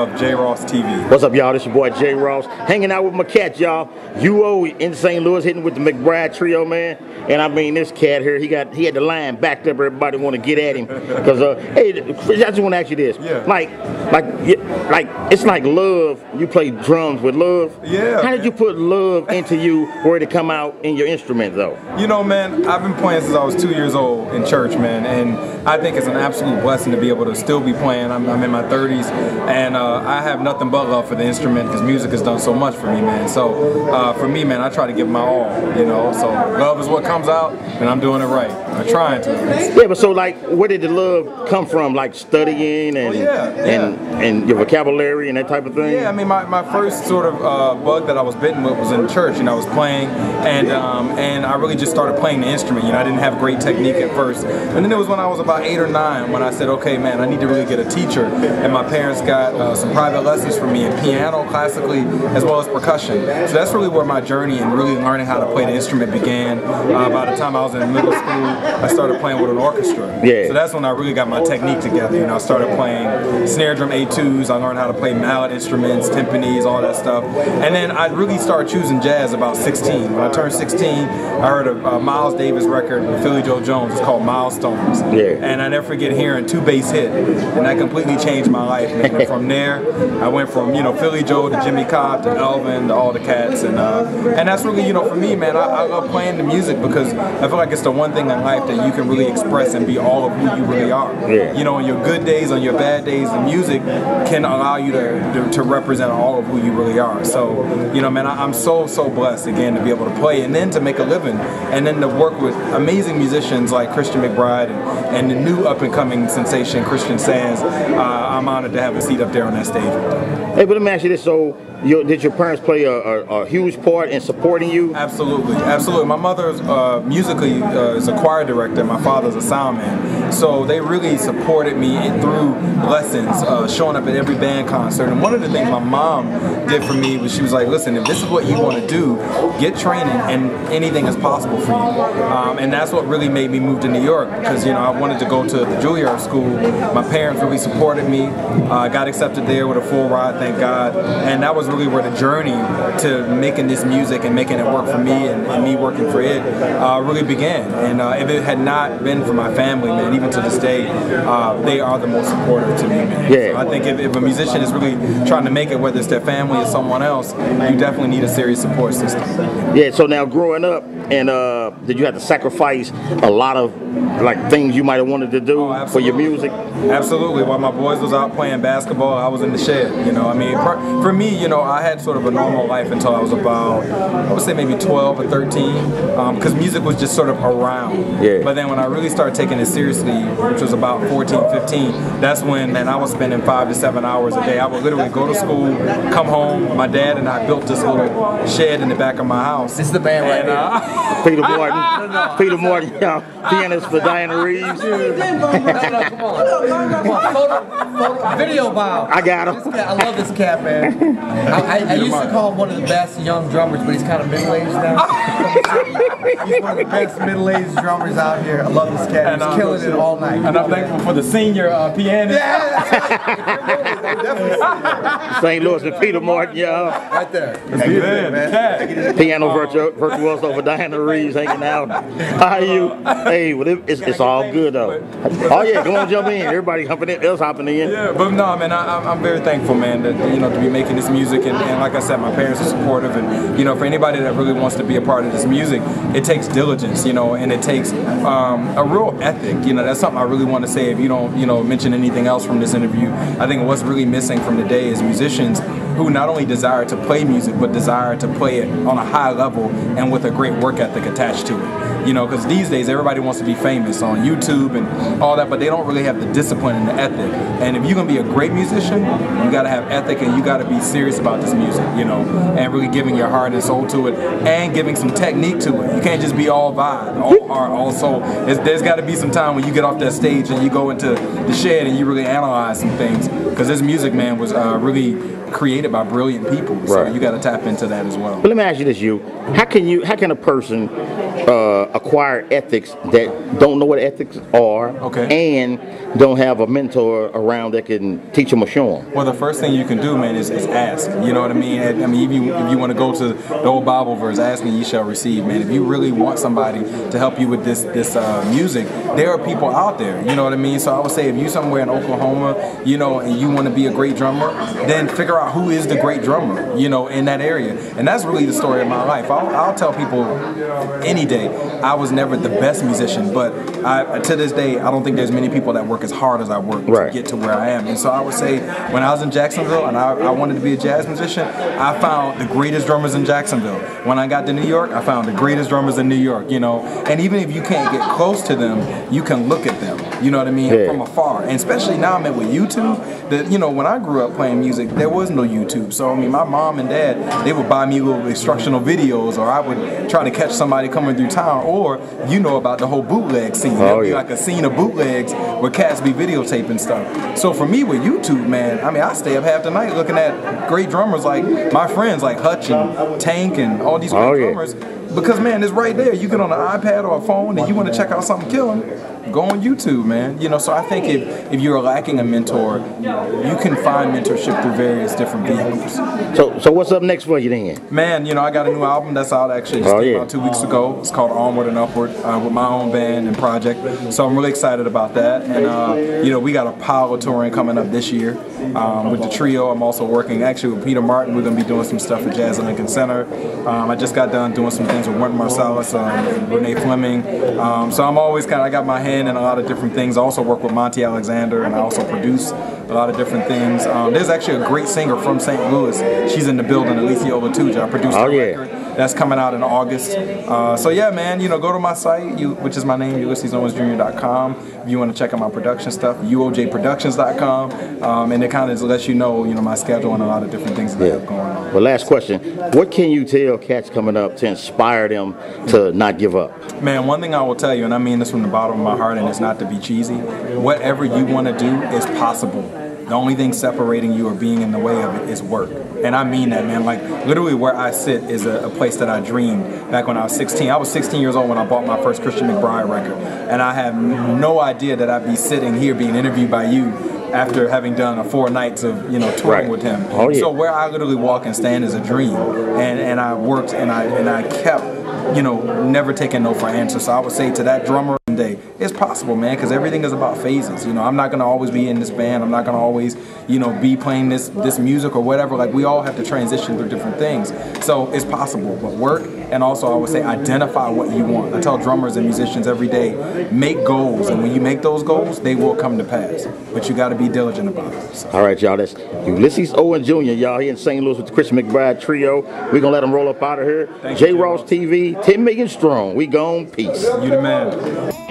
of J. Ross TV. What's up, y'all? This your boy J. Ross, hanging out with my cat, y'all. UO in St. Louis, hitting with the McBride trio, man. And I mean, this cat here, he had the line backed up. Everybody want to get at him because, hey, I just want to ask you this. Yeah. Like, it's like love. You play drums with love. Yeah. How did you put love into you for it to come out in your instrument, though? You know, man, I've been playing since I was 2 years old in church, man, and I think it's an absolute blessing to be able to still be playing. I'm in my 30s, and I have nothing but love for the instrument because music has done so much for me, man. So for me, man, I try to give my all, you know. So love is what comes out, and I'm doing it right. I'm trying to. Yeah, but so like, where did the love come from? Like studying and and your vocabulary and that type of thing. Yeah, I mean, my first sort of bug that I was bitten with was in church. You know, I was playing, and I really just started playing the instrument. You know, I didn't have great technique at first, and then it was when I was about 8 or 9 when I said, okay, man, I need to really get a teacher. And my parents got some private lessons for me in piano, classically, as well as percussion. So that's really where my journey in really learning how to play the instrument began. By the time I was in middle school, I started playing with an orchestra. Yeah. So that's when I really got my technique together. You know, I started playing snare drum A2s. I learned how to play mallet instruments, timpanis, all that stuff. And then I really started choosing jazz about 16. When I turned 16, I heard a Miles Davis record with Philly Joe Jones. It's called Milestones. Yeah. And I never forget hearing 2 bass hit, and that completely changed my life. And from there, I went from, you know, Philly Joe to Jimmy Cobb to Elvin to all the cats, and that's really, you know, for me, man, I love playing the music because I feel like it's the one thing in life that you can really express and be all of who you really are. Yeah. You know, on your good days, on your bad days, the music can allow you to represent all of who you really are. So, you know, man, I'm so blessed again to be able to play and then to make a living and then to work with amazing musicians like Christian McBride and the new up-and-coming sensation Christian Sands. I'm honored to have a seat up there on that stage with them. Hey, but let me ask you this: so, did your parents play a huge part in supporting you? Absolutely, absolutely. My mother's musically is a choir director. My father's a sound man, so they really supported me through lessons, showing up at every band concert. And one of the things my mom did for me was she was like, "Listen, if this is what you want to do, get training, and anything is possible for you." And that's what really made me move to New York because, you know, I wanted to go to the Juilliard school. My parents really supported me. I got accepted there with a full ride, thank God. And that was really where the journey to making this music and making it work for me and me working for it really began. And if it had not been for my family, man, even to this day, they are the most supportive to me, man. Yeah. So I think if a musician is really trying to make it, whether it's their family or someone else, you definitely need a serious support system. Yeah, so now growing up, and did you have to sacrifice a lot of like things you might have wanted to do for your music? Absolutely. While my boys was out playing basketball, I was in the shed. You know, I mean, for me, you know, I had sort of a normal life until I was about, I would say maybe 12 or 13, because music was just sort of around. Yeah. But then when I really started taking it seriously, which was about 14, 15, that's when, man, I was spending 5 to 7 hours a day. I would literally go to school, come home. My dad and I built this little shed in the back of my house. This is the band right here. Peter Morton. Peter Morton, pianist for Diana Reeves. Come on. Video Bob. I got him. I love this cat, man. I used to call him one of the best young drummers, but he's kind of middle-aged now. He's one of the best middle-aged drummers out here. I love this cat. He's killing it all night. And I'm thankful for the senior pianist. St. Louis and Peter Morton, y'all. Right there. It's good, man. Piano virtuoso for Diana Reeves hanging out. How are you? Hey, well, it's all good though. Oh yeah, come on, jump in. Everybody hopping in. Yeah, but no, man, I'm very thankful, man, that, you know, to be making this music, and like I said, my parents are supportive, and, you know, for anybody that really wants to be a part of this music, it takes diligence, you know, and it takes a real ethic. You know, that's something I really want to say. If you don't, you know, mention anything else from this interview, I think what's really missing from the day is musicians who not only desire to play music, but desire to play it on a high level and with a great work ethic attached to it. You know, because these days everybody wants to be famous on YouTube and all that, but they don't really have the discipline and the ethic. And if you're going to be a great musician, you got to have ethic and you got to be serious about this music, you know, and really giving your heart and soul to it and giving some technique to it. You can't just be all vibe, all heart, all soul. There's got to be some time when you get off that stage and you go into the shed and you really analyze some things, because this music, man, was really created by brilliant people. So you got to tap into that as well. But let me ask you this, how can a person acquire ethics that don't know what ethics are, and don't have a mentor around that can teach them or show them? Well, the first thing you can do, man, is ask. You know what I mean? I mean, if you want to go to the old Bible verse, "Ask and ye shall receive," man. If you really want somebody to help you with this music, there are people out there. You know what I mean? So I would say, if you somewhere in Oklahoma, you know, and you want to be a great drummer, then figure out who is the great drummer, you know, in that area. And that's really the story of my life. I'll tell people any day, I was never the best musician, but to this day, I don't think there's many people that work as hard as I work to get to where I am. And so I would say, when I was in Jacksonville and I wanted to be a jazz musician, I found the greatest drummers in Jacksonville. When I got to New York, I found the greatest drummers in New York, you know. And even if you can't get close to them, you can look at them, you know what I mean, from afar. And especially now, man, with YouTube, that, you know, when I grew up playing music, there was no YouTube. So, I mean, my mom and dad, they would buy me little instructional videos, or I would try to catch somebody coming through town, or you know about the whole bootleg scene. There'd be like a scene of bootlegs where cats be videotaping stuff. So for me with YouTube, man, I mean, I stay up half the night looking at great drummers like my friends like Hutch and Tank and all these great drummers. Because, man, it's right there. You get on an iPad or a phone and you want to check out something killing, go on YouTube, man. You know, so I think if you're lacking a mentor, you can find mentorship through various different vehicles. So what's up next for you then? Man, you know, I got a new album that's out actually just came out 2 weeks ago. It's called Onward and Upward with my own band and project. So I'm really excited about that. And, you know, we got a pile of touring coming up this year with the trio. I'm also working actually with Peter Martin. We're going to be doing some stuff at Jazz at Lincoln Center. I just got done doing some things with Wynton Marsalis and Renee Fleming. So I'm always I got my hand in a lot of different things. I also work with Monty Alexander, and I also produce a lot of different things. There's actually a great singer from St. Louis. She's in the building, Alicia Olatuja. I produced her record. That's coming out in August. So yeah, man, you know, go to my site, which is my name, UlyssesOwensJr.com. If you want to check out my production stuff, UOJProductions.com. And it kind of lets you know my schedule and a lot of different things that I have going on. Well, last question. What can you tell cats coming up to inspire them to not give up? Man, one thing I will tell you, and I mean this from the bottom of my heart, and it's not to be cheesy, whatever you want to do is possible. The only thing separating you or being in the way of it is work. And I mean that, man. Like, literally where I sit is a place that I dreamed back when I was 16. I was 16 years old when I bought my first Christian McBride record. And I had no idea that I'd be sitting here being interviewed by you after having done 4 nights of touring with him. So where I literally walk and stand is a dream. And I worked and I kept never taking no for answers. So I would say to that drummer day, it's possible, man, because everything is about phases. I'm not going to always be in this band. I'm not going to always, be playing this music or whatever. Like, we all have to transition through different things. So it's possible, but work, and also I would say identify what you want. I tell drummers and musicians every day, make goals, and when you make those goals, they will come to pass. But you got to be diligent about it. So. All right, y'all, that's Ulysses Owens Jr., y'all, here in St. Louis with the Christian McBride Trio. We're going to let them roll up out of here. J. Ross TV, 10 million strong. We gone. Peace. You the man.